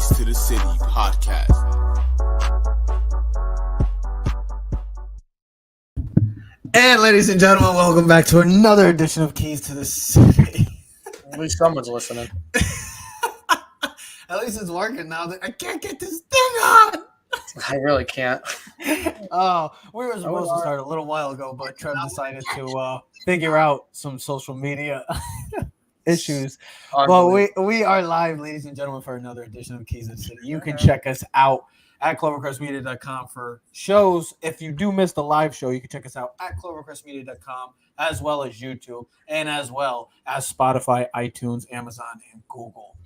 Keys to the City podcast. And ladies and gentlemen, welcome back to another edition of Keys to the City. At least someone's listening. At least it's working now. I can't get this thing on. I really can't. Oh, we were supposed to start a little while ago, but Trev decided to figure out some social media issues. But we are live, ladies and gentlemen, for another edition of Keys to the City. You can check us out at clovercrestmedia.com for shows. If you do miss the live show, you can check us out at clovercrestmedia.com, as well as YouTube, and as well as Spotify, iTunes, Amazon, and Google.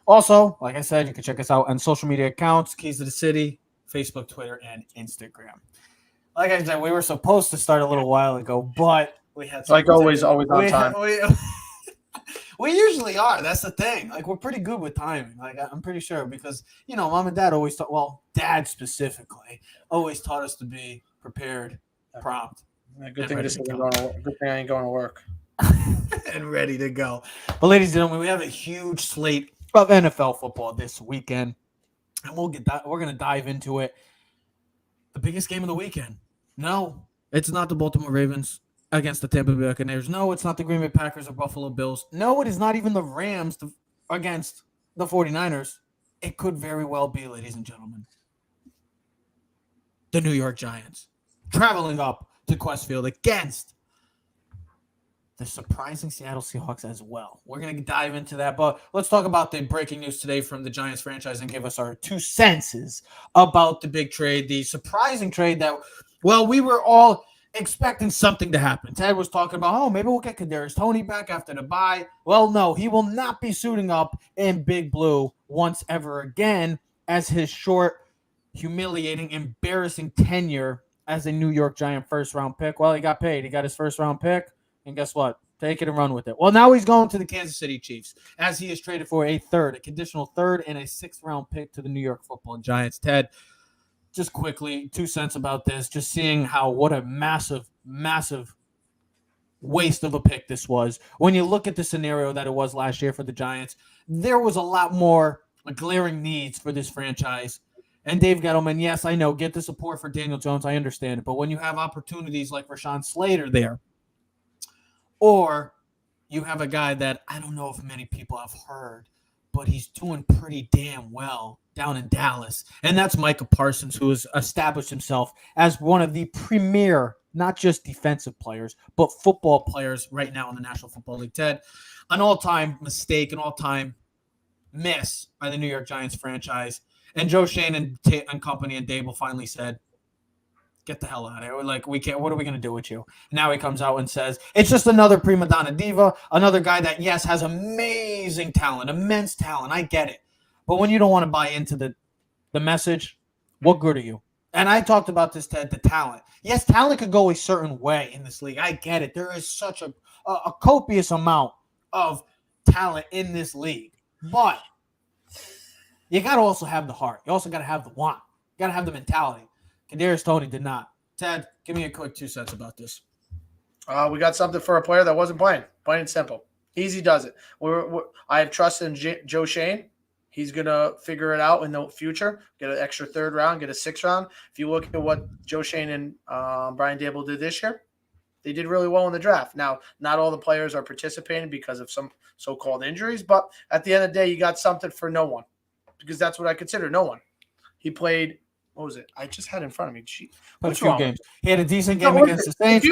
Also, like I said, you can check us out on social media accounts, Keys to the City, Facebook, Twitter, and Instagram. Like I said, we were supposed to start a little while ago, but we had like always on time. We usually are. That's the thing. Like, we're pretty good with timing. Like, I'm pretty sure because, you know, Mom and Dad always taught, well, Dad specifically, always taught us to be prepared, prompt. Good thing I ain't going to work. And ready to go. But, ladies and gentlemen, we have a huge slate of NFL football this weekend. And we're going to dive into it. The biggest game of the weekend. No, it's not the Baltimore Ravens against the Tampa Bay Buccaneers. No, it's not the Green Bay Packers or Buffalo Bills. No, it is not even the Rams against the 49ers. It could very well be, ladies and gentlemen, the New York Giants traveling up to Quest Field against the surprising Seattle Seahawks as well. We're going to dive into that, but let's talk about the breaking news today from the Giants franchise and give us our 2 cents about the big trade, the surprising trade that, well, we were all expecting something to happen. Ted was talking about, maybe we'll get Kadarius Toney back after the bye. Well, no, he will not be suiting up in Big Blue once ever again as his short, humiliating, embarrassing tenure as a New York Giant first-round pick. Well, he got paid. He got his first-round pick, and guess what? Take it and run with it. Well, now he's going to the Kansas City Chiefs as he is traded for a conditional third, and a 6th-round pick to the New York Football Giants. Ted, just quickly, 2 cents about this, just seeing what a massive, massive waste of a pick this was. When you look at the scenario that it was last year for the Giants, there was a lot more glaring needs for this franchise. And Dave Gettleman, yes, I know, get the support for Daniel Jones. I understand it. But when you have opportunities like Rashawn Slater there, or you have a guy that I don't know if many people have heard, but he's doing pretty damn well down in Dallas. And that's Micah Parsons, who has established himself as one of the premier, not just defensive players, but football players right now in the National Football League. Ted, an all-time mistake, an all-time miss by the New York Giants franchise. And Joe Shane and company and Dable finally said, get the hell out of here. We're like, we can't. What are we going to do with you? Now he comes out and says, it's just another prima donna diva, another guy that, yes, has amazing talent, immense talent. I get it. But when you don't want to buy into the message, what good are you? And I talked about this, Ted, the talent. Yes, talent could go a certain way in this league. I get it. There is such a copious amount of talent in this league. But you got to also have the heart. You also got to have the want. You got to have the mentality. Kadarius Toney did not. Ted, give me a quick 2 cents about this. We got something for a player that wasn't playing. Plain and simple. Easy does it. I have trust in Joe Shane. He's going to figure it out in the future. Get an extra 3rd round, get a 6th round. If you look at what Joe Shane and Brian Dable did this year, they did really well in the draft. Now, not all the players are participating because of some so-called injuries, but at the end of the day, you got something for no one because that's what I consider no one. He played – what was it? I just had it in front of me. What's a few games. He had a decent game against the Saints.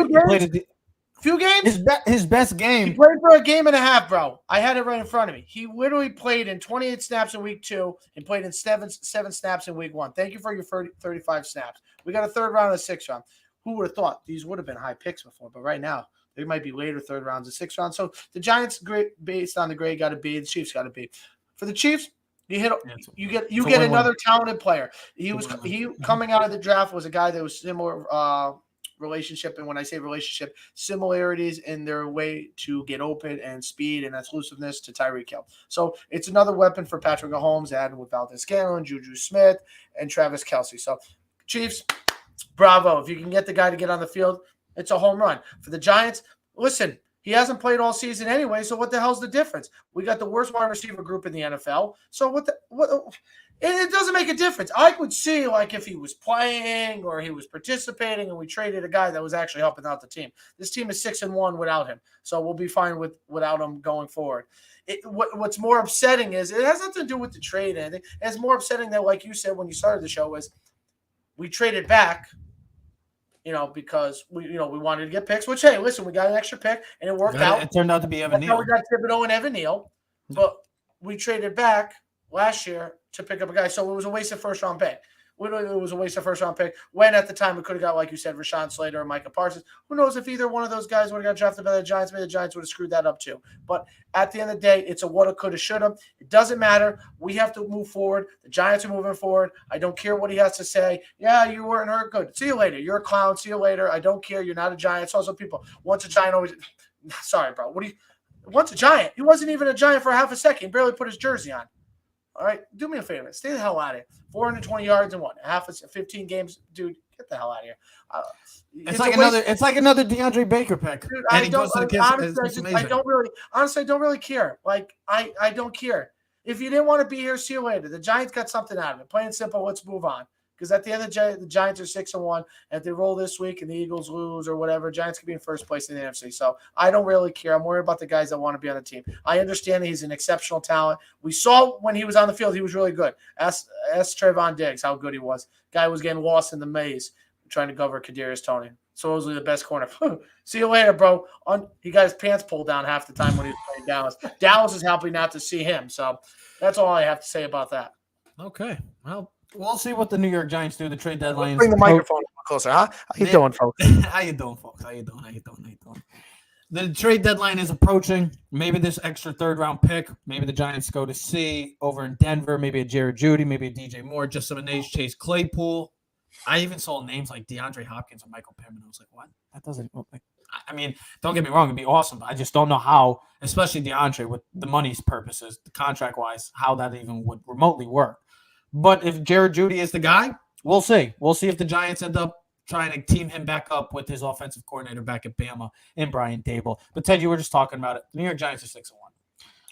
Few games? His best game. He played for a game and a half, bro. I had it right in front of me. He literally played in 28 snaps in week 2 and played in seven snaps in week 1. Thank you for your 35 snaps. We got a 3rd round and a 6th round. Who would have thought these would have been high picks before? But right now, they might be later 3rd rounds and 6th rounds. So the Giants, based on the grade, got to be. The Chiefs got to be. For the Chiefs, you get another talented player. He coming out of the draft was a guy that was similar relationship, and when I say relationship, similarities in their way to get open and speed and exclusiveness to Tyreek Hill. So it's another weapon for Patrick Mahomes, added with Valdez-Scantling, Juju Smith, and Travis Kelce. So Chiefs, bravo. If you can get the guy to get on the field, it's a home run. For the Giants, listen, he hasn't played all season anyway, so what the hell's the difference? We got the worst wide receiver group in the NFL. So It doesn't make a difference. I would see like if he was playing or he was participating and we traded a guy that was actually helping out the team. This team is 6-1 without him. So we'll be fine without him going forward. What's more upsetting is it has nothing to do with the trade and anything. It's more upsetting that, like you said when you started the show, is we traded back, because we wanted to get picks, which, hey, listen, we got an extra pick and it worked out. It turned out to be Evan Neal. We got Thibodeau and Evan Neal, but we traded back last year to pick up a guy. So it was a waste of first-round pick. Literally, it was a waste of first-round pick. When at the time we could have got, like you said, Rashawn Slater or Micah Parsons. Who knows if either one of those guys would have got drafted by the Giants? Maybe the Giants would have screwed that up too. But at the end of the day, it's a woulda, coulda, shoulda. It doesn't matter. We have to move forward. The Giants are moving forward. I don't care what he has to say. Yeah, you weren't hurt. Good. See you later. You're a clown. See you later. I don't care. You're not a Giant. It's also people. Once a Giant, always. Sorry, bro. Once a Giant. He wasn't even a Giant for half a second. He barely put his jersey on. All right, do me a favor. Stay the hell out of here. 420 yards and what? 15 games, dude. Get the hell out of here. It's like another DeAndre Baker pick. Dude, I don't really care. Like I don't care. If you didn't want to be here, see you later. The Giants got something out of it. Plain and simple. Let's move on. Because at the end of the day, the Giants are 6-1. And if they roll this week and the Eagles lose or whatever, Giants could be in first place in the NFC. So I don't really care. I'm worried about the guys that want to be on the team. I understand that he's an exceptional talent. We saw when he was on the field, he was really good. Ask Trayvon Diggs how good he was. Guy was getting lost in the maze trying to cover Kadarius Toney. Supposedly the best corner. See you later, bro. He got his pants pulled down half the time when he was playing Dallas. Dallas is happy not to see him. So that's all I have to say about that. Okay. Well, we'll see what the New York Giants do. The trade deadline. Bring the microphone closer, huh? How you doing, folks? How you doing, folks? How you doing? The trade deadline is approaching. Maybe this extra third-round pick. Maybe the Giants go to see over in Denver. Maybe a Jared Jeudy. Maybe a DJ Moore. Just some names. Chase Claypool. I even saw names like DeAndre Hopkins or Michael Pittman. I was like, what? That doesn't look like. I mean, don't get me wrong. It'd be awesome, but I just don't know how, especially DeAndre, with the money's purposes, the contract-wise, how that even would remotely work. But if Jared Jeudy is the guy, we'll see. We'll see if the Giants end up trying to team him back up with his offensive coordinator back at Bama and Brian Dable. But, Ted, you were just talking about it. The New York Giants are 6-1.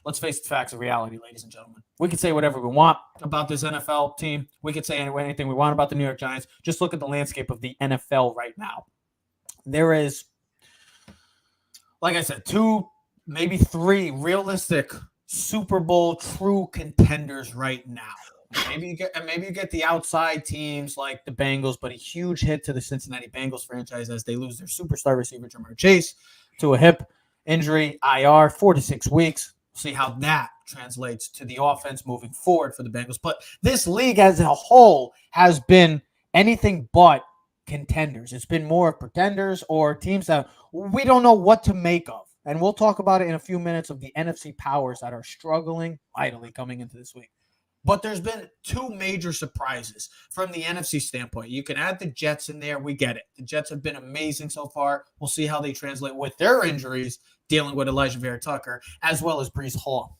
Let's face the facts of reality, ladies and gentlemen. We can say whatever we want about this NFL team. We can say anything we want about the New York Giants. Just look at the landscape of the NFL right now. There is, like I said, 2, maybe 3 realistic Super Bowl true contenders right now. Maybe you get the outside teams like the Bengals, but a huge hit to the Cincinnati Bengals franchise as they lose their superstar receiver Jamar Chase to a hip injury, IR, 4 to 6 weeks. See how that translates to the offense moving forward for the Bengals. But this league as a whole has been anything but contenders. It's been more pretenders or teams that we don't know what to make of. And we'll talk about it in a few minutes of the NFC powers that are struggling mightily coming into this week. But there's been 2 major surprises from the NFC standpoint. You can add the Jets in there. We get it. The Jets have been amazing so far. We'll see how they translate with their injuries, dealing with Elijah Vera Tucker, as well as Breece Hall.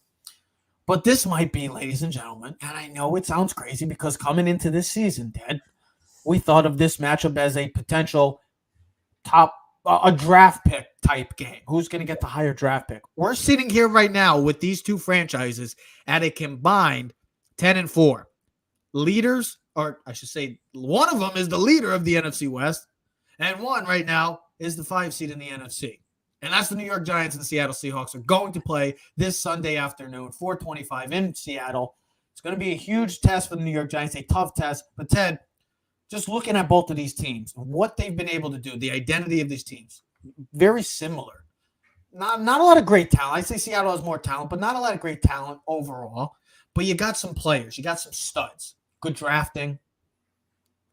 But this might be, ladies and gentlemen, and I know it sounds crazy because coming into this season, Ted, we thought of this matchup as a potential a draft pick type game. Who's going to get the higher draft pick? We're sitting here right now with these 2 franchises at a combined 10-4. Leaders, or I should say, one of them is the leader of the NFC West, and one right now is the 5 seed in the NFC. And that's the New York Giants and the Seattle Seahawks are going to play this Sunday afternoon, 4:25 in Seattle. It's going to be a huge test for the New York Giants, a tough test. But, Ted, just looking at both of these teams and what they've been able to do, the identity of these teams, very similar. Not a lot of great talent. I say Seattle has more talent, but not a lot of great talent overall. But you got some players. You got some studs. Good drafting.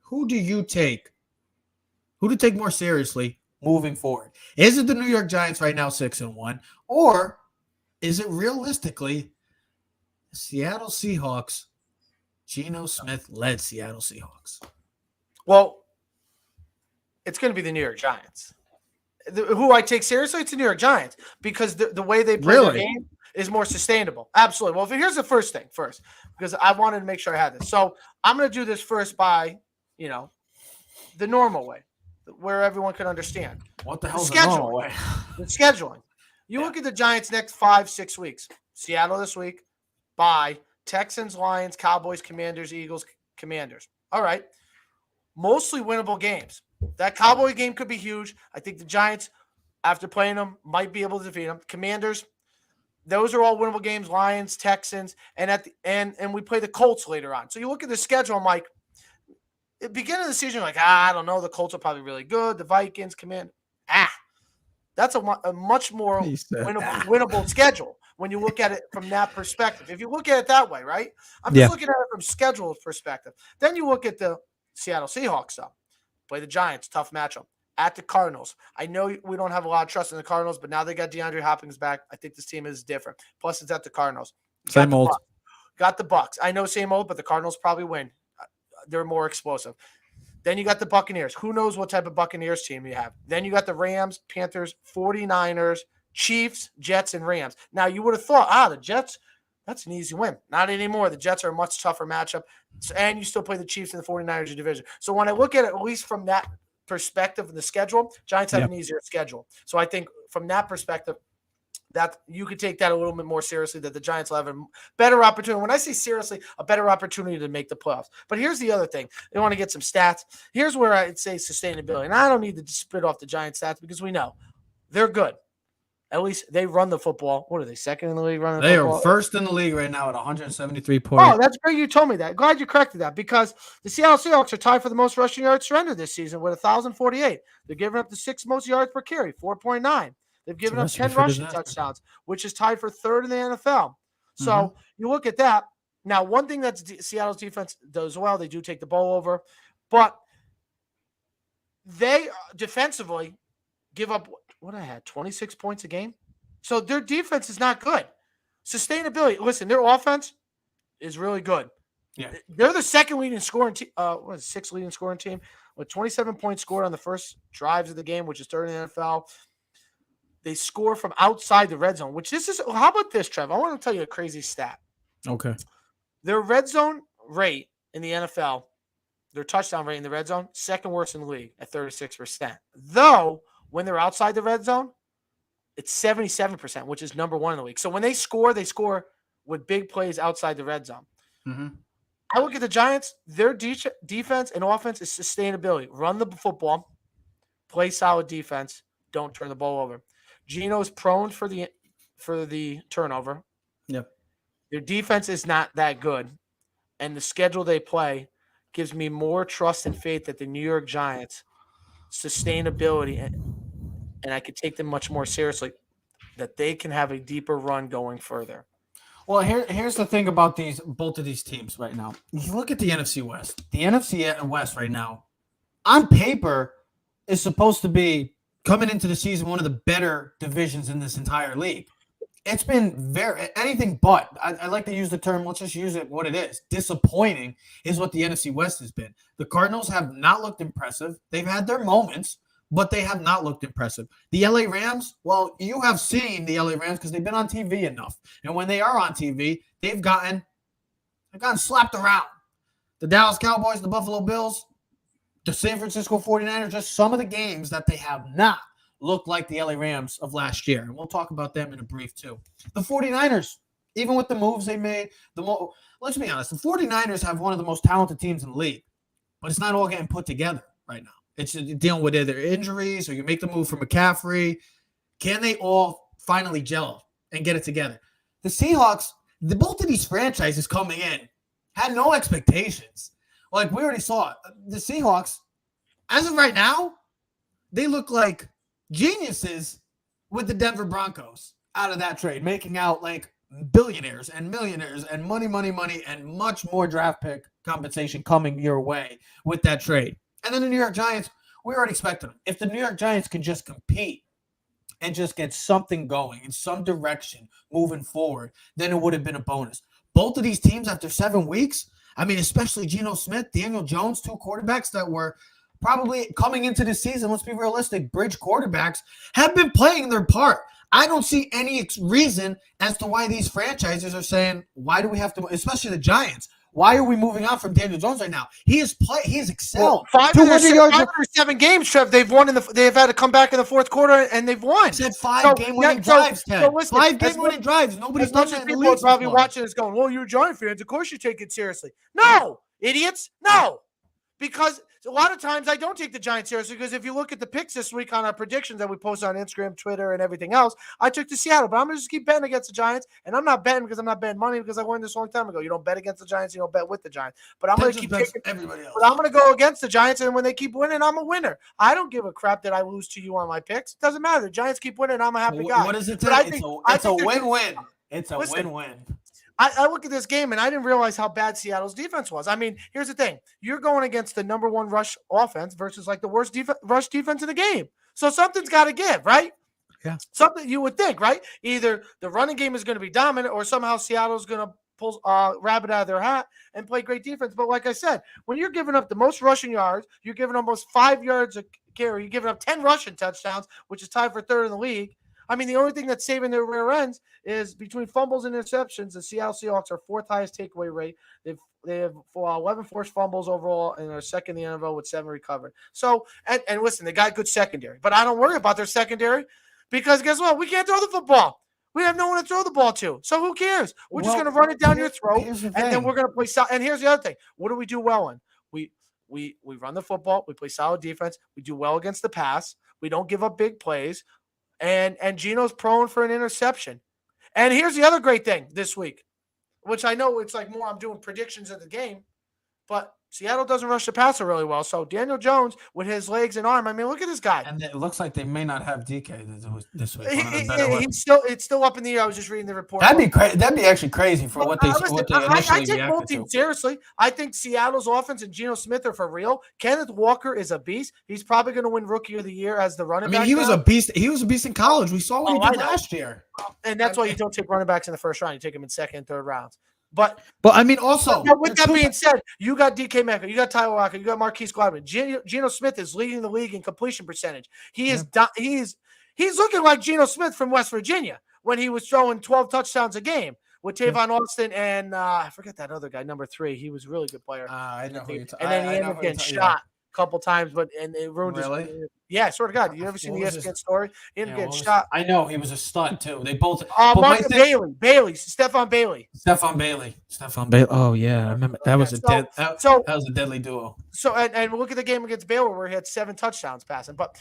Who do you take? Who to take more seriously moving forward? Is it the New York Giants right now 6-1? Or is it realistically the Seattle Seahawks, Geno Smith-led Seattle Seahawks? Well, it's going to be the New York Giants. Who I take seriously, it's the New York Giants because the way they play the game is more sustainable. Absolutely. Well, here's the first thing because I wanted to make sure I had this. So I'm going to do this first by, the normal way, where everyone can understand. What the hell is the normal way? The scheduling. You look at the Giants next 5-6 weeks. Seattle this week, bye. Texans, Lions, Cowboys, Commanders, Eagles, Commanders. All right. Mostly winnable games. That Cowboy game could be huge. I think the Giants, after playing them, might be able to defeat them. Commanders, those are all winnable games. Lions, Texans, and we play the Colts later on. So you look at the schedule, I'm like, at the beginning of the season, you're like, I don't know. The Colts are probably really good. The Vikings, that's a much more winnable schedule when you look at it from that perspective. If you look at it that way, right? I'm just looking at it from schedule perspective. Then you look at the Seattle Seahawks, though. Play the Giants, tough matchup. At the Cardinals. I know we don't have a lot of trust in the Cardinals, but now they got DeAndre Hopkins back. I think this team is different. Plus, it's at the Cardinals. Same old. Got the Bucs. I know same old, but the Cardinals probably win. They're more explosive. Then you got the Buccaneers. Who knows what type of Buccaneers team you have. Then you got the Rams, Panthers, 49ers, Chiefs, Jets, and Rams. Now, you would have thought, the Jets, that's an easy win. Not anymore. The Jets are a much tougher matchup, and you still play the Chiefs and the 49ers division. So when I look at it, at least from that perspective of the schedule, Giants have an easier schedule. So I think from that perspective, that you could take that a little bit more seriously, that the Giants will have a better opportunity. When I say seriously, a better opportunity to make the playoffs. But here's the other thing. They want to get some stats. Here's where I'd say sustainability. And I don't need to spit off the Giants stats because we know they're good. At least they run the football. What are they, second in the league running the football? They are first in the league right now at 173 points. Oh, that's great you told me that. Glad you corrected that because the Seattle Seahawks are tied for the most rushing yards surrendered this season with 1,048. They're giving up the sixth most yards per carry, 4.9. They've given up 10 rushing touchdowns, which is tied for third in the NFL. So you look at that. Now, one thing that Seattle's defense does well, they do take the ball over, but they defensively give up, 26 points a game? So their defense is not good. Sustainability. Listen, their offense is really good. Yeah. They're the second leading scoring team, sixth leading scoring team with 27 points scored on the first drives of the game, which is third in the NFL. They score from outside the red zone, how about this, Trev? I want to tell you a crazy stat. Okay. Their red zone rate in the NFL, their touchdown rate in the red zone, second worst in the league at 36%. Though, when they're outside the red zone, it's 77%, which is number one in the league. So when they score with big plays outside the red zone. Mm-hmm. I look at the Giants, their defense and offense is sustainability. Run the football, play solid defense, don't turn the ball over. Geno's prone for the turnover. Yep. Their defense is not that good, and the schedule they play gives me more trust and faith that the New York Giants sustainability and I could take them much more seriously, that they can have a deeper run going further. Well, here's the thing about both of these teams right now. If you look at the NFC West, the NFC West right now, on paper, is supposed to be coming into the season one of the better divisions in this entire league. It's been anything but. I like to use the term, let's just use it what it is. Disappointing is what the NFC West has been. The Cardinals have not looked impressive. They've had their moments, but they have not looked impressive. The LA Rams, well, you have seen the LA Rams because they've been on TV enough. And when they are on TV, they've gotten slapped around. The Dallas Cowboys, the Buffalo Bills, the San Francisco 49ers, just some of the games that they have not looked like the LA Rams of last year. And we'll talk about them in a brief too. The 49ers, even with the moves they made, let's be honest, the 49ers have one of the most talented teams in the league, but it's not all getting put together right now. It's dealing with either injuries or you make the move for McCaffrey. Can they all finally gel and get it together? The Seahawks, both of these franchises coming in had no expectations. Like we already saw it. The Seahawks, as of right now, they look like geniuses with the Denver Broncos out of that trade, making out like billionaires and millionaires and money, and much more draft pick compensation coming your way with that trade. And then the New York Giants, we already expected them. If the New York Giants can just compete and just get something going in some direction moving forward, then it would have been a bonus. Both of these teams after 7 weeks, I mean, especially Geno Smith, Daniel Jones, two quarterbacks that were probably coming into the season, let's be realistic, bridge quarterbacks, have been playing their part. I don't see any reason as to why these franchises are saying, why do we have to, especially the Giants, Why are we moving on from Daniel Jones right now? He has excelled. Well, 200 yards. 5 or 7 games, Trev. They've won they've had to come back in the fourth quarter, and they've won. Said 5 game-winning drives, Ted. So listen, 5 game-winning drives. Nobody's done that in the people league are probably before. watching this going, well, you're Giant fans. Of course you take it seriously. No, idiots. No. Because a lot of times I don't take the Giants seriously because if you look at the picks this week on our predictions that we post on Instagram, Twitter, and everything else, I took the Seattle. But I'm going to just keep betting against the Giants. And I'm not betting because I'm not betting money because I learned this a long time ago. You don't bet against the Giants. You don't bet with the Giants. But I'm going to keep taking everybody else. But I'm going to go against the Giants. And when they keep winning, I'm a winner. I don't give a crap that I lose to you on my picks. It doesn't matter. The Giants keep winning. I'm a happy guy. What is it today? It's a win-win. It's a win-win. I look at this game, and I didn't realize how bad Seattle's defense was. I mean, here's the thing. You're going against the number 1 rush offense versus, like, the worst rush defense in the game. So something's got to give, right? Yeah. Something you would think, right? Either the running game is going to be dominant or somehow Seattle's going to pull rabbit out of their hat and play great defense. But like I said, when you're giving up the most rushing yards, you're giving almost 5 yards a carry, you're giving up 10 rushing touchdowns, which is tied for 3rd in the league. I mean, the only thing that's saving their rear ends is between fumbles and interceptions. The Seattle Seahawks are 4th highest takeaway rate. They have 11 forced fumbles overall and are 2nd in the NFL with 7 recovered. So, and listen, they got good secondary, but I don't worry about their secondary because guess what? We can't throw the football. We have no one to throw the ball to. So who cares? We're just going to run it down your throat, and then we're going to play. And here's the other thing: what do we do well in? We run the football. We play solid defense. We do well against the pass. We don't give up big plays. And Geno's prone for an interception. And here's the other great thing this week, which I know it's like more I'm doing predictions of the game, but Seattle doesn't rush the passer really well. So Daniel Jones with his legs and arm, I mean, look at this guy. And it looks like they may not have DK this week. It's still up in the air. I was just reading the report. That'd be crazy. That'd be actually crazy for what they initially I take both teams seriously. I think Seattle's offense and Geno Smith are for real. Kenneth Walker is a beast. He's probably going to win Rookie of the Year as the running back. I mean, he was a beast. He was a beast in college. We saw what he did last year. And that's why you don't take running backs in the first round. You take them in 2nd and 3rd rounds. But I mean, also, with that being said, you got DK Metcalf, you got Tyler Lockett, you got Marquise Goodwin. Geno Smith is leading the league in completion percentage. He's looking like Geno Smith from West Virginia when he was throwing 12 touchdowns a game with Tavon Austin and I forget that other guy, number 3. He was a really good player. I know who you're talking. And then he ended up getting shot a couple times, but it ruined his. Yeah, swear to God. You ever seen the ESPN story? He ended up getting shot. I know he was a stud too. They both. Stephon Bailey. Oh yeah, I remember that was that was a deadly duo. So and look at the game against Baylor where he had 7 touchdowns passing. But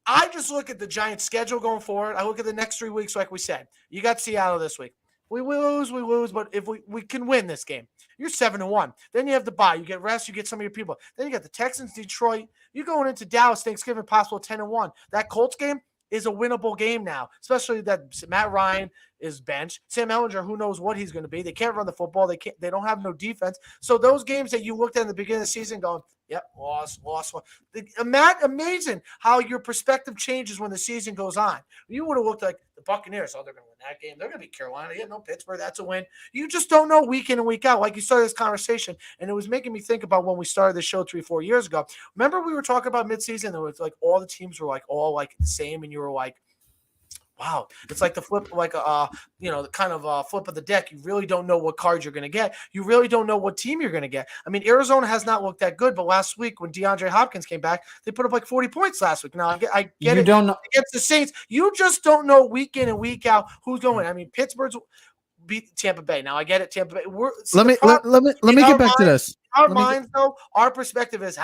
I just look at the Giants' schedule going forward. I look at the next 3 weeks, like we said. You got Seattle this week. We lose, but if we can win this game, you're 7-1. Then you have the bye. You get rest. You get some of your people. Then you got the Texans, Detroit. You're going into Dallas Thanksgiving, possible 10-1. That Colts game is a winnable game now, especially that Matt Ryan is benched. Sam Ehlinger, who knows what he's going to be. They can't run the football. They don't have no defense. So those games that you looked at in the beginning of the season going, yep, lost. Amazing how your perspective changes when the season goes on. You would have looked like the Buccaneers. Oh, they're going to win that game. They're going to beat Carolina. Yeah, no, Pittsburgh. That's a win. You just don't know week in and week out. Like you started this conversation, and it was making me think about when we started this show 3-4 years ago. Remember we were talking about midseason? It was like all the teams were like all like the same, and you were like, wow, it's like the flip, like the kind of flip of the deck. You really don't know what cards you're going to get. You really don't know what team you're going to get. I mean, Arizona has not looked that good, but last week when DeAndre Hopkins came back, they put up like 40 points last week. Now I get it. Don't know against the Saints. You just don't know week in and week out who's going. I mean, Pittsburgh's beat Tampa Bay. Now I get it, Tampa Bay. Let me get back to this. Our minds, though, our perspective is,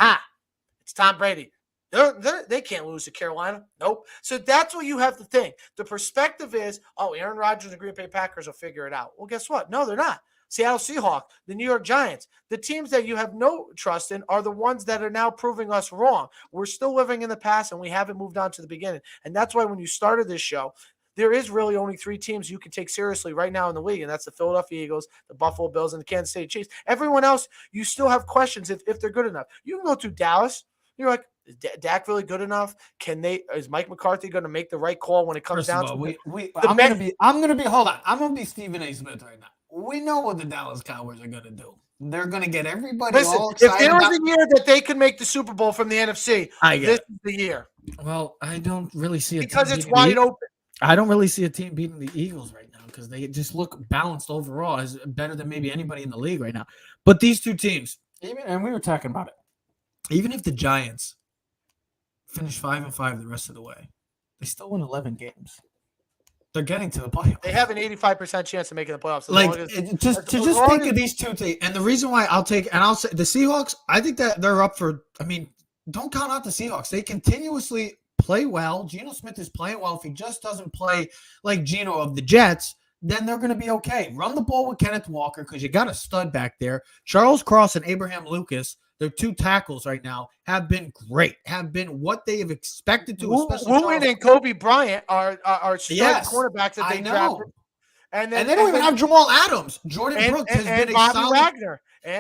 it's Tom Brady. They can't lose to Carolina. Nope. So that's what you have to think. The perspective is, Aaron Rodgers and the Green Bay Packers will figure it out. Well, guess what? No, they're not. Seattle Seahawks, the New York Giants, the teams that you have no trust in are the ones that are now proving us wrong. We're still living in the past, and we haven't moved on to the beginning. And that's why when you started this show, there is really only 3 teams you can take seriously right now in the league, and that's the Philadelphia Eagles, the Buffalo Bills, and the Kansas City Chiefs. Everyone else, you still have questions if they're good enough. You can go to Dallas. You're like, is Dak really good enough? Is Mike McCarthy going to make the right call when it comes down to it? I'm going to be Stephen A. Smith right now. We know what the Dallas Cowboys are going to do. They're going to get everybody all excited. If there was a year that they could make the Super Bowl from the NFC, this is the year. Well, I don't really see it because it's wide open. I don't really see a team beating the Eagles right now. because they just look balanced overall, as better than maybe anybody in the league right now. But these two teams, and we were talking about it, even if the Giants finish 5-5 the rest of the way, they still win 11 games. They're getting to the playoffs. They have an 85% chance of making the playoffs. Just think of these two things. And the reason why I'll say the Seahawks, I think that they're up for, don't count out the Seahawks. They continuously play well. Geno Smith is playing well. If he just doesn't play like Geno of the Jets, then they're going to be okay. Run the ball with Kenneth Walker because you got a stud back there. Charles Cross and Abraham Lucas, their two tackles right now, have been great, have been what they have expected to. Wooten and Kobe Bryant are stud cornerbacks that they drafted. And they don't even have Jamal Adams. Jordan Brooks has been a solid.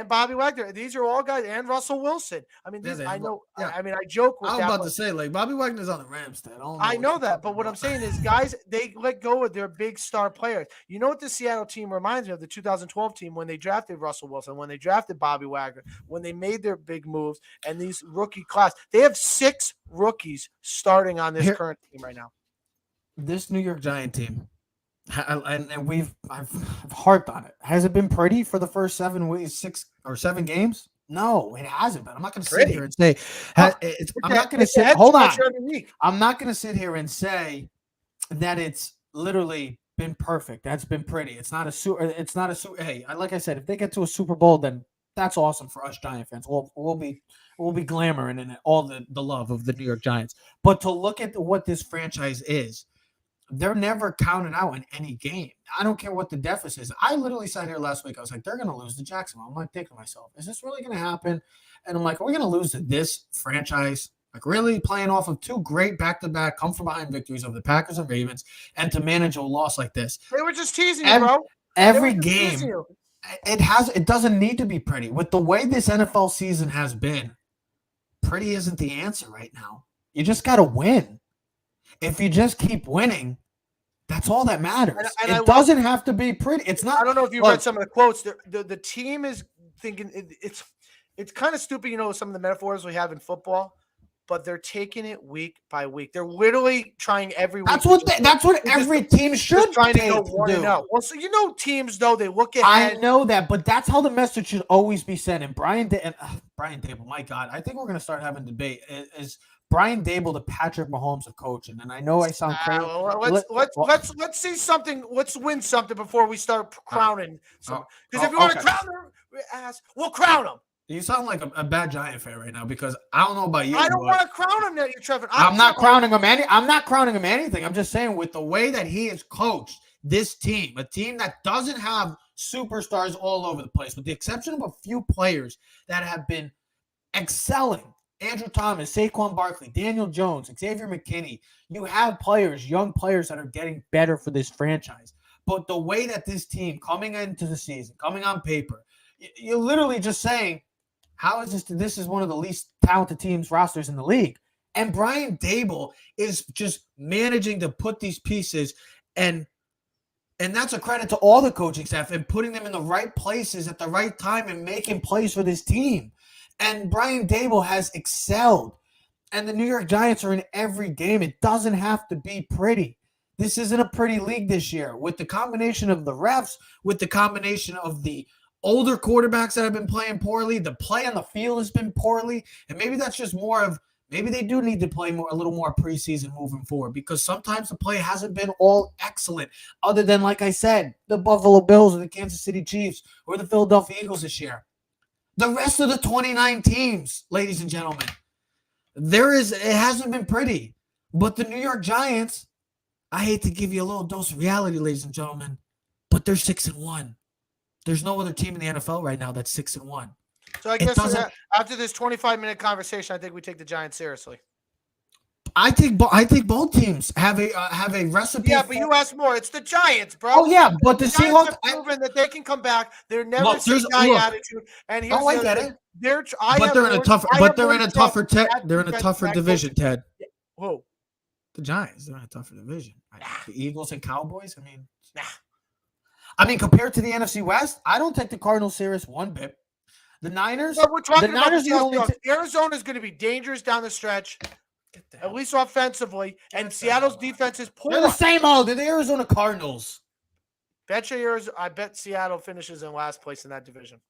Bobby Wagner. These are all guys. And Russell Wilson. I know. Yeah. I joke with that. I was about to say, Bobby Wagner's on the Rams. I know that. But what I'm saying is, guys, they let go of their big star players. You know what the Seattle team reminds me of? The 2012 team when they drafted Russell Wilson, when they drafted Bobby Wagner, when they made their big moves, and these rookie class. They have 6 rookies starting on this current team right now. This New York Giant team. And I've harped on it. Has it been pretty for the first 6 or 7 games? No, it hasn't been. I'm not going to sit here and say. I'm not going to sit. Hold on. I'm not going to sit here and say that it's literally been perfect. That's been pretty. It's not a super. Hey, like I said, if they get to a Super Bowl, then that's awesome for us Giant fans. We'll be glamoring in it, all the love of the New York Giants. But to look at what this franchise is. They're never counted out in any game. I don't care what the deficit is. I literally sat here last week. I was like, they're going to lose to Jacksonville. I'm like thinking to myself, is this really going to happen? And I'm like, are we going to lose to this franchise? Like really playing off of 2 great back-to-back come-from-behind victories of the Packers and Ravens and to manage a loss like this. They were just teasing you, bro. Every game, it doesn't need to be pretty. With the way this NFL season has been, pretty isn't the answer right now. You just got to win. If you just keep winning, that's all that matters. And it doesn't have to be pretty. It's not. I don't know if you read some of the quotes. The team is thinking it's kind of stupid, some of the metaphors we have in football, but they're taking it week by week. They're literally trying every week. That's what every team should try to go 1-0. Well, so teams though they look ahead. I know that, but that's how the message should always be sent. And Brian Dable, my God, I think we're going to start having debate. Is Brian Dable the Patrick Mahomes of coaching? And I know I sound crazy. Let's see something. Let's win something before we start crowning. Because if you want to crown their ass, we'll crown them. You sound like a bad Giant fan right now because I don't know about you. I don't want to crown him, Trevor. I'm not crowning him anything. I'm just saying with the way that he has coached this team, a team that doesn't have superstars all over the place, with the exception of a few players that have been excelling. Andrew Thomas, Saquon Barkley, Daniel Jones, Xavier McKinney. You have players, young players that are getting better for this franchise. But the way that this team coming into the season, coming on paper, you're literally just saying, how is this? This is one of the least talented teams rosters in the league. And Brian Dable is just managing to put these pieces, and that's a credit to all the coaching staff and putting them in the right places at the right time and making plays for this team. And Brian Dable has excelled. And the New York Giants are in every game. It doesn't have to be pretty. This isn't a pretty league this year. With the combination of the refs, with the combination of the older quarterbacks that have been playing poorly, the play on the field has been poorly. And maybe that's just more of, maybe they do need to play a little more preseason moving forward, because sometimes the play hasn't been all excellent, other than, like I said, the Buffalo Bills or the Kansas City Chiefs or the Philadelphia Eagles this year. The rest of the 29 teams, ladies and gentlemen, it hasn't been pretty. But the New York Giants, I hate to give you a little dose of reality, ladies and gentlemen, but they're 6-1. There's no other team in the NFL right now that's 6-1. So I guess after this 25-minute conversation, I think we take the Giants seriously. I think both teams have a recipe. Yeah, but you asked more. It's the Giants, bro. Oh yeah, but the Seahawks have proven that they can come back. They're never seen guy attitude. And here's I get it. They're in a tougher division, Ted. Who? The Giants. They're in a tougher division. The Eagles and Cowboys. I mean, compared to the NFC West, I don't take the Cardinals serious one bit. The Niners. No, we're talking about the only. Arizona is going to be dangerous down the stretch. At least offensively, and Seattle's defense is poor. They're the same old. They're the Arizona Cardinals. Bet yours. I bet Seattle finishes in last place in that division.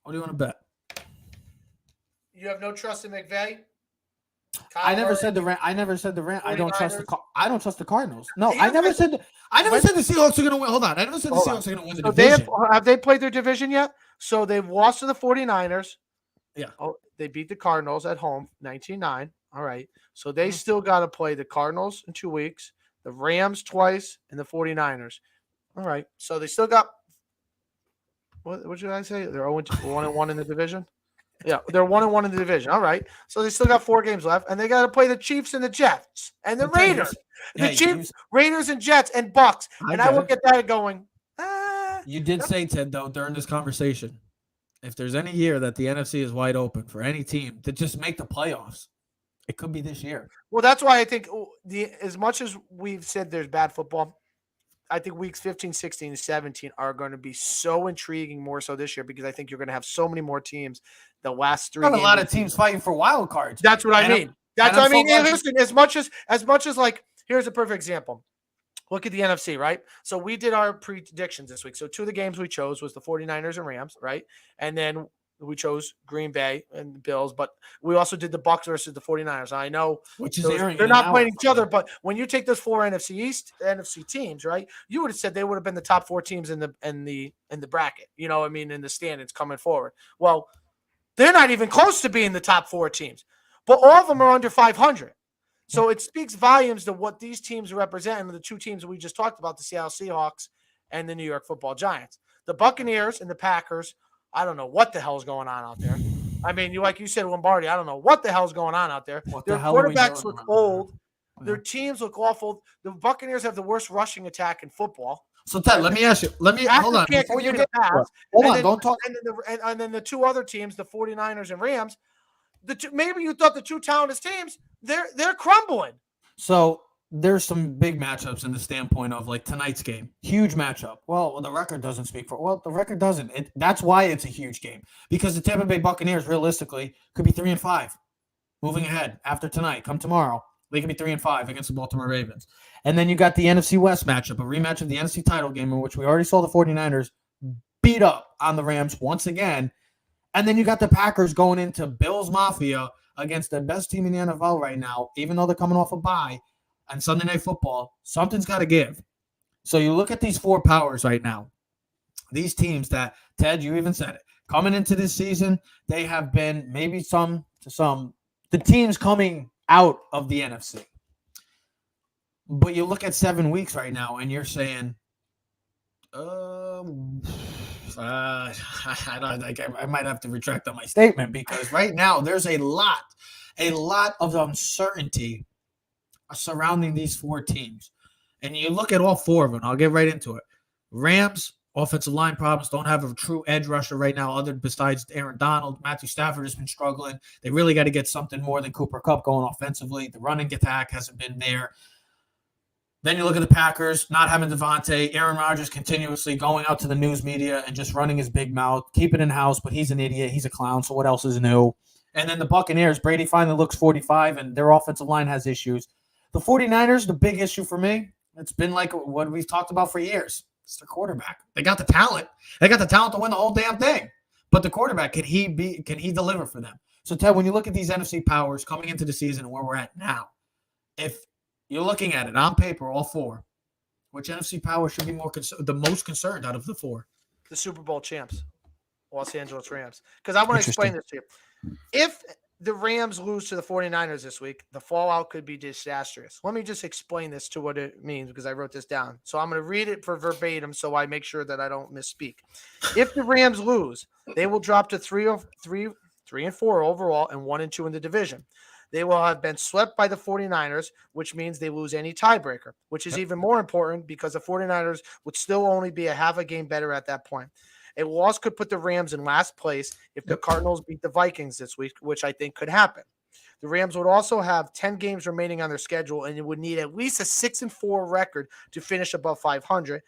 What do you want to bet? You have no trust in McVay? I never said the Rams. I don't trust I don't trust the Cardinals. No, I never said the Seahawks are going to win. Hold on. I never said the Seahawks are going to win the division. Have they played their division yet? So they've lost to the 49ers. Yeah. Oh, they beat the Cardinals at home, 19-9. All right. So they still got to play the Cardinals in 2 weeks, the Rams twice, and the 49ers. All right. So they still got what should I say? They're 1-1 in the division. Yeah, they're 1-1 in the division. All right. So they still got 4 games left, and they got to play the Chiefs and the Jets and the Raiders. The Chiefs, Raiders, and Jets and Bucs. And I look at that going, You did say, Ted, though, during this conversation, if there's any year that the NFC is wide open for any team to just make the playoffs, it could be this year. Well, that's why I think as much as we've said there's bad football, I think weeks 15, 16, and 17 are going to be so intriguing more so this year because I think you're going to have so many more teams the last 3 games. A lot of teams fighting for wild cards. That's what I mean. That's what I mean. Listen, as much as like, here's a perfect example. Look at the NFC, right? So we did our predictions this week. So 2 of the games we chose was the 49ers and Rams, right? And then we chose Green Bay and the Bills, but we also did the Bucs versus the 49ers. I know they're not playing each other, but when you take those 4 NFC teams, right? You would have said they would have been the top 4 teams in the bracket. You know what I mean? In the standings coming forward. Well, they're not even close to being the top 4 teams, but all of them are under 500. So it speaks volumes to what these teams represent, and the 2 teams that we just talked about, the Seattle Seahawks and the New York Football Giants. The Buccaneers and the Packers, I don't know what the hell's going on out there. I mean, like you said, Lombardi, I don't know what the hell's going on out there. Their quarterbacks look old. Their teams look awful. The Buccaneers have the worst rushing attack in football. So, Ted, let me ask you. Hold on. Before you get past, don't talk. And then the 2 other teams, the 49ers and Rams, maybe you thought the 2 talented teams, they're crumbling. So there's some big matchups in the standpoint of like tonight's game. Huge matchup. Well, the record doesn't speak for it. Well, the record doesn't. That's why it's a huge game. Because the Tampa Bay Buccaneers realistically could be 3-5 moving ahead after tonight. Come tomorrow, they could be 3-5 against the Baltimore Ravens. And then you got the NFC West matchup, a rematch of the NFC title game in which we already saw the 49ers beat up on the Rams once again. And then you got the Packers going into Bills Mafia against the best team in the NFL right now, even though they're coming off a bye. On Sunday Night Football, something's got to give. So you look at these 4 powers right now. These teams that, Ted, you even said it, coming into this season, they have been maybe the teams coming out of the NFC. But you look at 7 weeks right now, and you're saying, I might have to retract on my statement because right now there's a lot of uncertainty surrounding these 4 teams. And you look at all 4 of them. I'll get right into it. Rams, offensive line problems, don't have a true edge rusher right now other besides Aaron Donald. Matthew Stafford has been struggling. They really got to get something more than Cooper Kupp going offensively. The running attack hasn't been there. Then you look at the Packers, not having Devontae, Aaron Rodgers continuously going out to the news media and just running his big mouth, keep it in-house, but he's an idiot. He's a clown, so what else is new? And then the Buccaneers, Brady finally looks 45, and their offensive line has issues. The 49ers, the big issue for me, it's been like what we've talked about for years. It's their quarterback. They got the talent. They got the talent to win the whole damn thing. But the quarterback, can he deliver for them? So, Ted, when you look at these NFC powers coming into the season and where we're at now, if you're looking at it on paper, all 4, which NFC power should be the most concerned out of the 4? The Super Bowl champs, Los Angeles Rams. Because I want to explain this to you. If the Rams lose to the 49ers this week, the fallout could be disastrous. Let me just explain this to what it means because I wrote this down. So I'm going to read it for verbatim so I make sure that I don't misspeak. If the Rams lose, they will drop to 3-4 overall and 1-2 in the division. They will have been swept by the 49ers, which means they lose any tiebreaker, which is even more important because the 49ers would still only be a half a game better at that point. A loss could put the Rams in last place if the Cardinals beat the Vikings this week, which I think could happen. The Rams would also have 10 games remaining on their schedule, and it would need at least a 6-4 record to finish above 500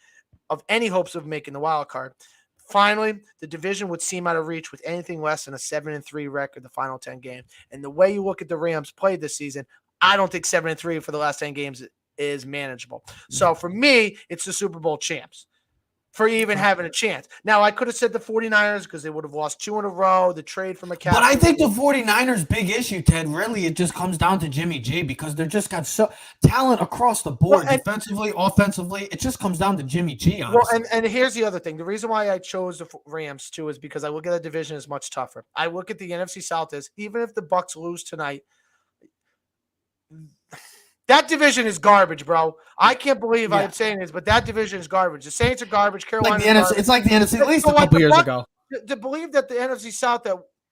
of any hopes of making the wild card. Finally, the division would seem out of reach with anything less than a 7-3 record the final 10 games. And the way you look at the Rams played this season, I don't think 7-3 for the last 10 games is manageable. So for me, it's the Super Bowl champs for even having a chance. Now, I could have said the 49ers because they would have lost 2 in a row, the trade from McCaffrey. But I think the 49ers' big issue, Ted, really it just comes down to Jimmy G because they're just got so talent across the board, defensively, offensively. It just comes down to Jimmy G, honestly. Well, and here's the other thing. The reason why I chose the Rams, too, is because I look at the division as much tougher. I look at the NFC South as, even if the Bucs lose tonight, that division is garbage, bro. I can't believe I'm saying this, but that division is garbage. The Saints are garbage. Carolina it's like the NFC at least a couple years ago. To believe that the NFC South,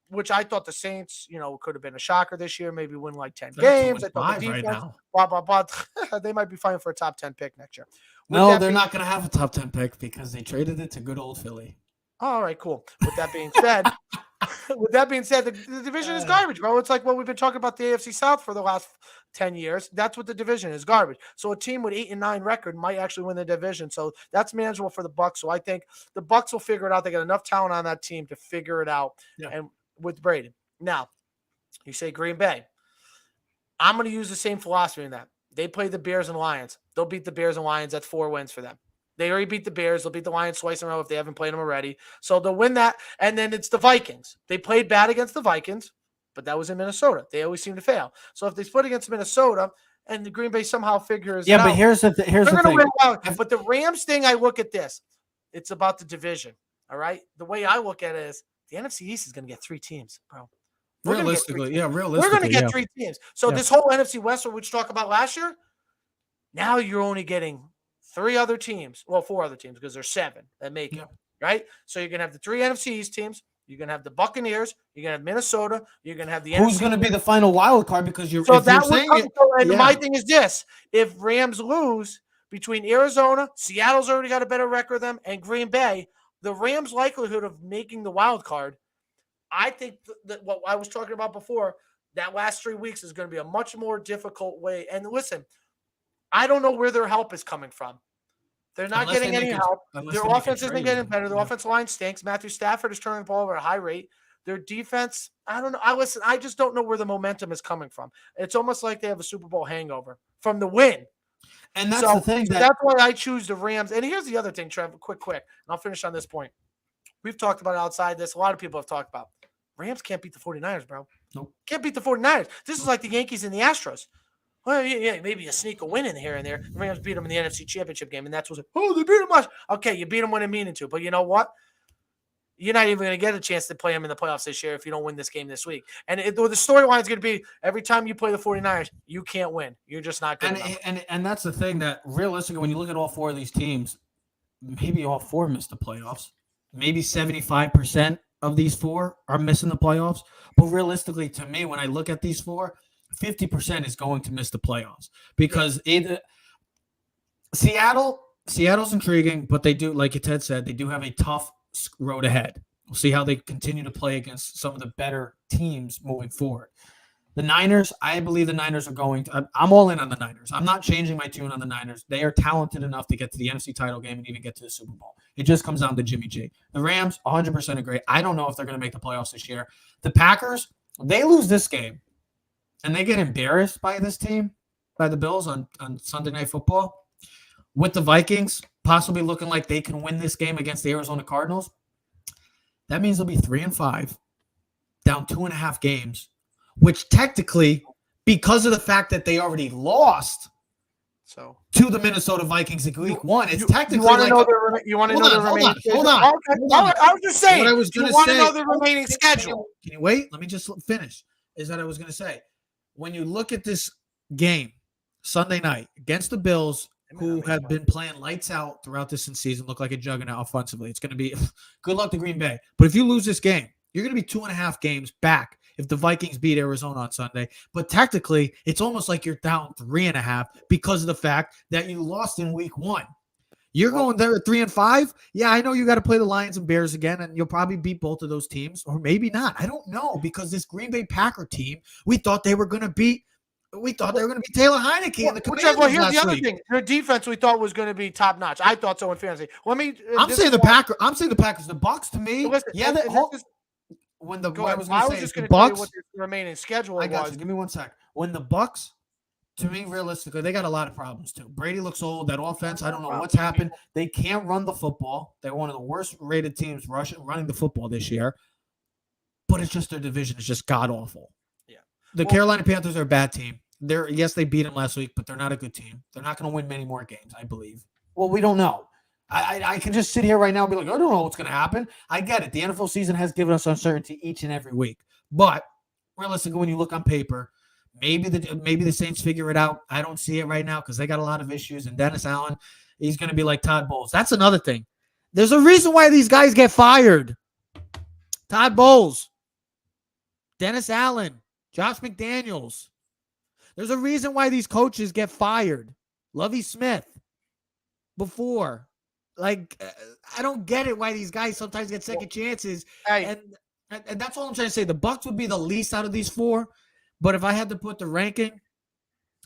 which I thought the Saints, could have been a shocker this year, maybe win like 10 games. I thought the defense, they might be fighting for a top 10 pick next year. No, they're not going to have a top 10 pick because they traded it to good old Philly. All right, cool. With that being said, the division is garbage, bro. It's like what we've been talking about the AFC South for the last 10 years. That's what the division is, garbage. So a team with 8-9 record might actually win the division. So that's manageable for the Bucs. So I think the Bucs will figure it out. They got enough talent on that team to figure it out. Yeah. And with Brady. Now, you say Green Bay. I'm going to use the same philosophy in that. They play the Bears and Lions. They'll beat the Bears and Lions. That's 4 wins for them. They already beat the Bears. They'll beat the Lions twice in a row if they haven't played them already. So they'll win that. And then it's the Vikings. They played bad against the Vikings, but that was in Minnesota. They always seem to fail. So if they split against Minnesota and the Green Bay somehow figures it out. Yeah, but here's the thing. But the Rams thing, I look at this. It's about the division, all right? The way I look at it is the NFC East is going to get 3 teams, bro. Realistically. We're going to get 3 teams. So this whole NFC West, which we talked about last year, now you're only getting 3 other teams. Well, 4 other teams because there's 7 that make it, right? So you're going to have the 3 NFC East teams. You're going to have the Buccaneers. You're going to have Minnesota. You're going to have the Who's going to be the final wild card because you're so that you're saying it. And my thing is this. If Rams lose between Arizona, Seattle's already got a better record than them, and Green Bay, the Rams' likelihood of making the wild card, I think that what I was talking about before, that last 3 weeks is going to be a much more difficult way. And listen, I don't know where their help is coming from. They're not getting any help. Their offense isn't getting better. Their offensive line stinks. Matthew Stafford is turning the ball over at a high rate. Their defense, I don't know. I just don't know where the momentum is coming from. It's almost like they have a Super Bowl hangover from the win. And that's the thing. That's why I choose the Rams. And here's the other thing, Trev, quick. And I'll finish on this point. We've talked about outside this. A lot of people have talked about Rams can't beat the 49ers, bro. Nope. Can't beat the 49ers. This is like the Yankees and the Astros. Well, yeah, maybe a sneak a win in here and there. The Rams beat them in the NFC Championship game, and that's what they beat them much. Okay, you beat them when they meaning to, but you know what? You're not even going to get a chance to play them in the playoffs this year if you don't win this game this week. And the storyline is going to be every time you play the 49ers, you can't win. You're just not good enough. And that's the thing that realistically, when you look at all 4 of these teams, maybe all 4 missed the playoffs. Maybe 75% of these 4 are missing the playoffs. But realistically, to me, when I look at these 4, 50% is going to miss the playoffs because either Seattle's intriguing, but they do, like Ted said, they do have a tough road ahead. We'll see how they continue to play against some of the better teams moving forward. The Niners, I believe the Niners are going to – I'm all in on the Niners. I'm not changing my tune on the Niners. They are talented enough to get to the NFC title game and even get to the Super Bowl. It just comes down to Jimmy G. The Rams, 100% agree. I don't know if they're going to make the playoffs this year. The Packers, they lose this game. And they get embarrassed by this team, by the Bills on Sunday Night Football, with the Vikings possibly looking like they can win this game against the Arizona Cardinals. That means they'll be 3-5, down 2.5 games, which technically, because of the fact that they already lost to the Minnesota Vikings in Week 1, it's technically you want to know the remaining schedule? Hold on. I was just saying. What I was going to say. You want to know the remaining schedule? Can you wait? Let me just finish. Is that I was going to say. When you look at this game Sunday night against the Bills, who have been playing lights out throughout this season, look like a juggernaut offensively, it's going to be good luck to Green Bay. But if you lose this game, you're going to be 2.5 games back if the Vikings beat Arizona on Sunday. But technically, it's almost like you're down 3.5 because of the fact that you lost in Week 1. You're going there at 3-5. Yeah, I know you got to play the Lions and Bears again, and you'll probably beat both of those teams, or maybe not. I don't know, because this Green Bay Packer team, we thought they were going to beat Taylor Heineke and the Commanders well, here's last the other week. thing. Their defense we thought was going to be top notch. I thought so in fantasy. I'm saying the Packers. The Bucs to me. Listen, yeah, I was just going to tell you what the remaining schedule was. Give me one sec. When the Bucs to me, realistically, they got a lot of problems too. Brady looks old. That offense, I don't know what's happened. They can't run the football. They're one of the worst rated teams running the football this year. But it's just their division is just god awful. Yeah. The Carolina Panthers are a bad team. They beat them last week, but they're not a good team. They're not going to win many more games, I believe. Well, we don't know. I can just sit here right now and be like, I don't know what's going to happen. I get it. The NFL season has given us uncertainty each and every week. But realistically, when you look on paper, maybe the Saints figure it out. I don't see it right now because they got a lot of issues. And Dennis Allen, he's going to be like Todd Bowles. That's another thing. There's a reason why these guys get fired. Todd Bowles, Dennis Allen, Josh McDaniels. There's a reason why these coaches get fired. Lovie Smith before. Like, I don't get it why these guys sometimes get second chances. And that's all I'm trying to say. The Bucs would be the least out of these four. But if I had to put the ranking,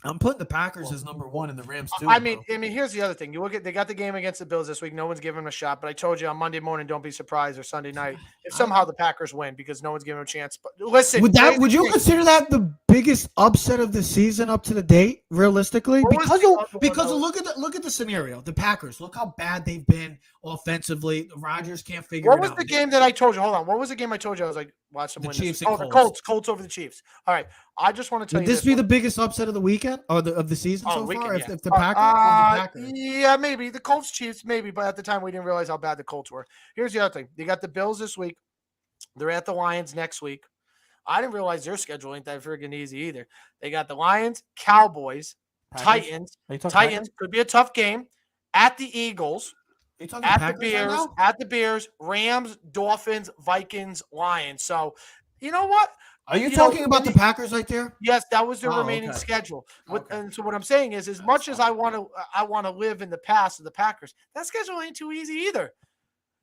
I'm putting the Packers as number one and the Rams too. I mean, here's the other thing. You look at they got the game against the Bills this week. No one's giving them a shot. But I told you on Monday morning, don't be surprised, or Sunday night if somehow the Packers win because no one's giving them a chance. But listen, would you consider that the biggest upset of the season up to the date, realistically? Because look at the scenario. The Packers, look how bad they've been offensively. Rodgers can't figure it out. What was the game that I told you? Hold on. What was the game I told you? I was like, watch them win. Chiefs. The Colts over the Chiefs. All right. I just want to tell you. Would this be the biggest upset of the weekend or of the season so far? If the Packers, yeah, maybe the Colts, Chiefs, maybe. But at the time, we didn't realize how bad the Colts were. Here's the other thing: they got the Bills this week. They're at the Lions next week. I didn't realize their schedule ain't that friggin' easy either. They got the Lions, Cowboys, Packers? Titans could be a tough game. At the Eagles, at the Bears, Rams, Dolphins, Vikings, Lions. So, you know what? Are you talking about the Packers right there? Yes, that was their remaining schedule. And so what I'm saying is, as much as I want to live in the past of the Packers, that schedule ain't too easy either.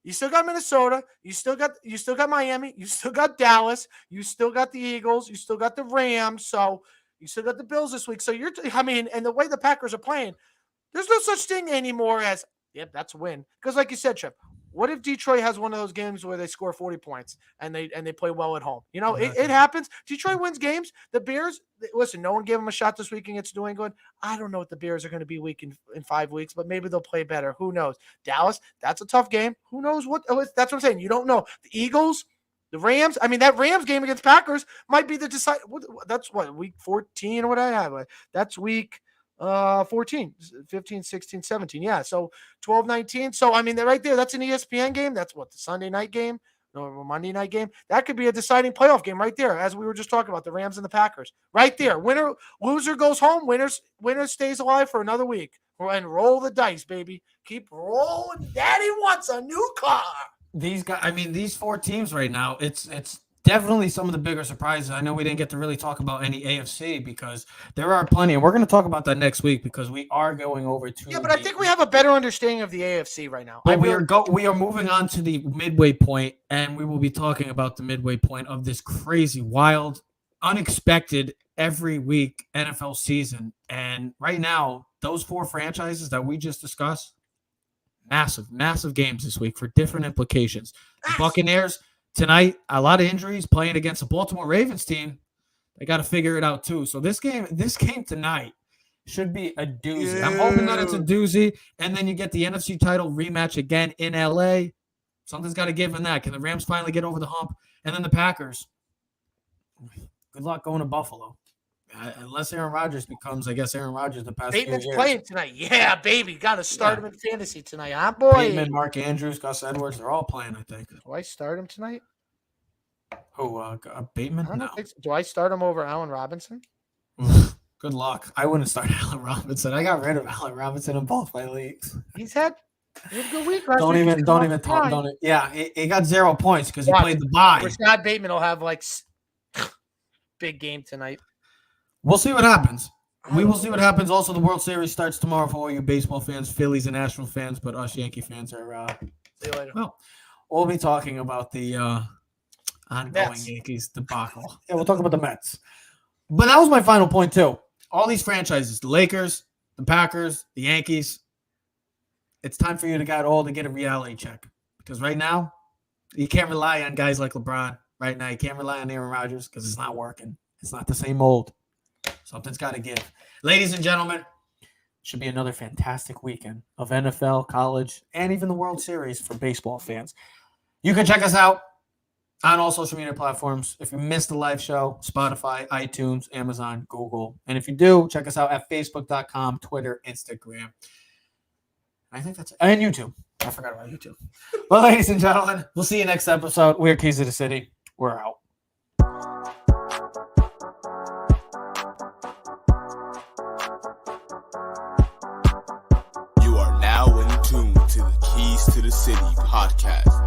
You still got Minnesota, you still got Miami, you still got Dallas, you still got the Eagles, you still got the Rams, so you still got the Bills this week. So and the way the Packers are playing, there's no such thing anymore as that's a win. Because like you said, Chip, what if Detroit has one of those games where they score 40 points and they play well at home? You know, it happens. Detroit wins games. The Bears, listen, no one gave them a shot this week against New England. I don't know what the Bears are going to be weak in 5 weeks, but maybe they'll play better. Who knows? Dallas, that's a tough game. Who knows what? That's what I'm saying. You don't know. The Eagles, the Rams. I mean, that Rams game against Packers might be the decide. That's what, week 14 or what I have. That's week 14, 15, 16, 17. Yeah. So 12, 19. So, I mean, right there, that's an ESPN game. That's what, the Sunday night game, no, Monday night game. That could be a deciding playoff game right there. As we were just talking about the Rams and the Packers right there. Loser goes home. Winner stays alive for another week, and roll the dice, baby. Keep rolling. Daddy wants a new car. These guys, I mean, these four teams right now, it's definitely some of the bigger surprises. I know we didn't get to really talk about any AFC because there are plenty, and we're going to talk about that next week because we are going over to. Yeah, but I think we have a better understanding of the AFC right now. But we are moving on to the midway point, and we will be talking about the midway point of this crazy, wild, unexpected every week NFL season. And right now, those four franchises that we just discussed, massive games this week for different implications. The Buccaneers. Tonight, a lot of injuries playing against the Baltimore Ravens team. They got to figure it out too. So this game tonight should be a doozy. I'm hoping that it's a doozy. And then you get the NFC title rematch again in LA. Something's got to give in that. Can the Rams finally get over the hump? And then the Packers. Good luck going to Buffalo. Unless Aaron Rodgers becomes, I guess, Aaron Rodgers the past Bateman's few years. playing tonight. Yeah, baby. Got to start him in fantasy tonight, huh, boy? Bateman, Mark Andrews, Gus Edwards, they're all playing, I think. Do I start him tonight? Who, Bateman? No. Do I start him over Allen Robinson? Good luck. I wouldn't start Allen Robinson. I got rid of Allen Robinson in both my leagues. He had a good week. Don't even talk. Yeah, he got 0 points because he played the bye. Rashad Bateman will have big game tonight. We'll see what happens. We will see what happens. Also, the World Series starts tomorrow for all you baseball fans, Phillies and National fans, but us Yankee fans are. See you later. Well, we'll be talking about the ongoing Mets. Yankees debacle. Yeah, we'll talk about the Mets. But that was my final point too. All these franchises, the Lakers, the Packers, the Yankees. It's time for you to get a reality check because right now you can't rely on guys like LeBron. Right now, you can't rely on Aaron Rodgers because it's not working. It's not the same mold. Something's got to give. Ladies and gentlemen, should be another fantastic weekend of NFL, college, and even the World Series for baseball fans. You can check us out on all social media platforms. If you missed the live show, Spotify, iTunes, Amazon, Google. And if you do, check us out at Facebook.com, Twitter, Instagram. I think that's it. And YouTube. I forgot about YouTube. Well, ladies and gentlemen, we'll see you next episode. We're Keys of the City. We're out. You are now in tune to the Keys to the City podcast.